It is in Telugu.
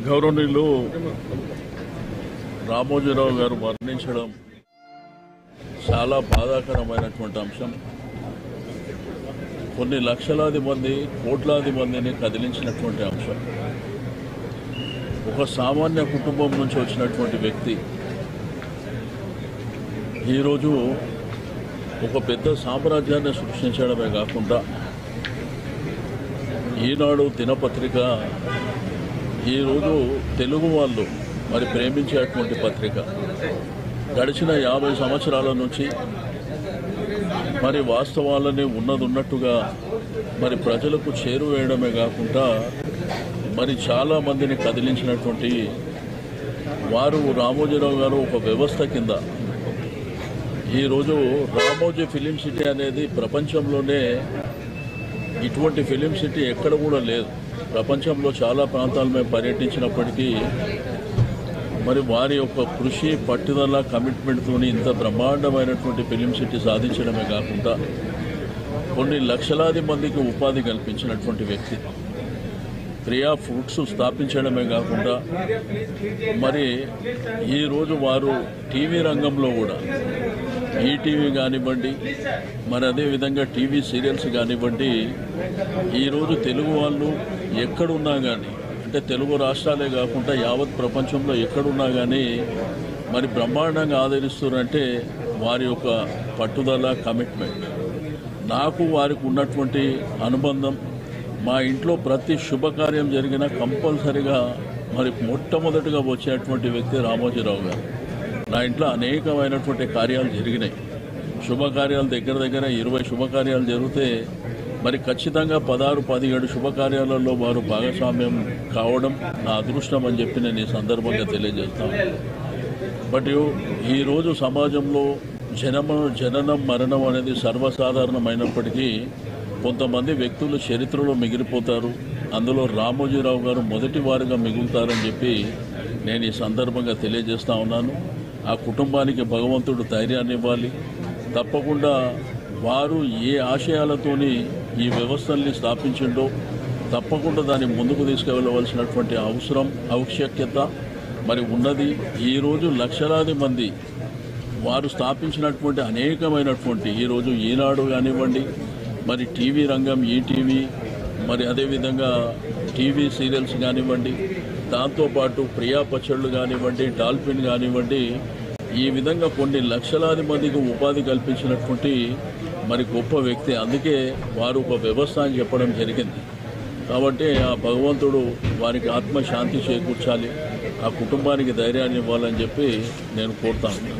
గౌరవనీయులు రామోజీరావు గారు మరణించడం చాలా బాధాకరమైనటువంటి అంశం. కొన్ని లక్షలాది మంది కోట్లాది మందిని కదిలించినటువంటి అంశం. ఒక సామాన్య కుటుంబం నుంచి వచ్చినటువంటి వ్యక్తి ఈరోజు ఒక పెద్ద సామ్రాజ్యాన్ని సృష్టించడమే కాకుండా ఈనాడు దినపత్రిక ఈరోజు తెలుగు వాళ్ళు మరి ప్రేమించేటువంటి పత్రిక గడిచిన 50 సంవత్సరాల నుంచి మరి వాస్తవాలని ఉన్నట్టుగా మరి ప్రజలకు చేరువేయడమే కాకుండా మరి చాలామందిని కదిలించినటువంటి వారు రామోజీరావు గారు ఒక వ్యవస్థ కింద ఈరోజు రామోజీ ఫిలిం సిటీ అనేది ప్రపంచంలోనే ఇటువంటి ఫిలిం సిటీ ఎక్కడ కూడా లేదు. ప్రపంచంలో చాలా ప్రాంతాలు మేము పర్యటించినప్పటికీ మరి వారి యొక్క కృషి పట్టుదల కమిట్మెంట్తో ఇంత బ్రహ్మాండమైనటువంటి ఫిలిం సిటీ సాధించడమే కాకుండా కొన్ని లక్షలాది మందికి ఉపాధి కల్పించినటువంటి వ్యక్తి. ప్రియా ఫుడ్స్ స్థాపించడమే కాకుండా మరి ఈరోజు వారు టీవీ రంగంలో కూడా ఈటీవీ కానివ్వండి, మరి అదేవిధంగా టీవీ సీరియల్స్ కానివ్వండి, ఈరోజు తెలుగు వాళ్ళు ఎక్కడున్నా కానీ అంటే తెలుగు రాష్ట్రాలే కాకుండా యావత్ ప్రపంచంలో ఎక్కడున్నా కానీ మరి బ్రహ్మాండంగా ఆదరిస్తున్నారంటే వారి యొక్క పట్టుదల కమిట్మెంట్. నాకు వారికి ఉన్నటువంటి అనుబంధం, మా ఇంట్లో ప్రతి శుభకార్యం జరిగినా కంపల్సరిగా మరి మొట్టమొదటిగా వచ్చేటువంటి వ్యక్తి రామోజీరావు గారు. నా ఇంట్లో అనేకమైనటువంటి కార్యాలు జరిగినాయి. శుభకార్యాలు దగ్గర 20 శుభకార్యాలు జరిగితే మరి ఖచ్చితంగా 16-17 శుభకార్యాలలో వారు భాగస్వామ్యం కావడం నా అదృష్టం అని చెప్పి నేను ఈ సందర్భంగా తెలియజేస్తాను. బట్ ఈరోజు సమాజంలో జననం మరణం అనేది సర్వసాధారణమైనప్పటికీ కొంతమంది వ్యక్తులు చరిత్రలో మిగిలిపోతారు. అందులో రామోజీరావు గారు మొదటి వారిగా మిగులుతారని చెప్పి నేను ఈ సందర్భంగా తెలియజేస్తా ఉన్నాను. ఆ కుటుంబానికి భగవంతుడు ధైర్యాన్ని ఇవ్వాలి. తప్పకుండా వారు ఏ ఆశయాలతోని ఈ వ్యవస్థల్ని స్థాపించిండో తప్పకుండా దాన్ని ముందుకు తీసుకువెళ్ళవలసినటువంటి అవసరం ఆవశ్యకత మరి ఉన్నది. ఈరోజు లక్షలాది మంది వారు స్థాపించినటువంటి అనేకమైనటువంటి ఈరోజు ఈనాడు కానివ్వండి, మరి టీవీ రంగం ఈటీవీ, మరి అదేవిధంగా టీవీ సీరియల్స్ కానివ్వండి, దాంతోపాటు ప్రియా పచ్చళ్ళు కానివ్వండి, డాల్ఫిన్ కానివ్వండి, ఈ విధంగా కొన్ని లక్షలాది మందికి ఉపాధి కల్పించినటువంటి మరి గొప్ప వ్యక్తి. అందుకే వారు ఒక వ్యవస్థ అని చెప్పడం జరిగింది. కాబట్టి ఆ భగవంతుడు వారికి ఆత్మశాంతి చేకూర్చాలి, ఆ కుటుంబానికి ధైర్యాన్ని ఇవ్వాలని చెప్పి నేను కోరుతాను.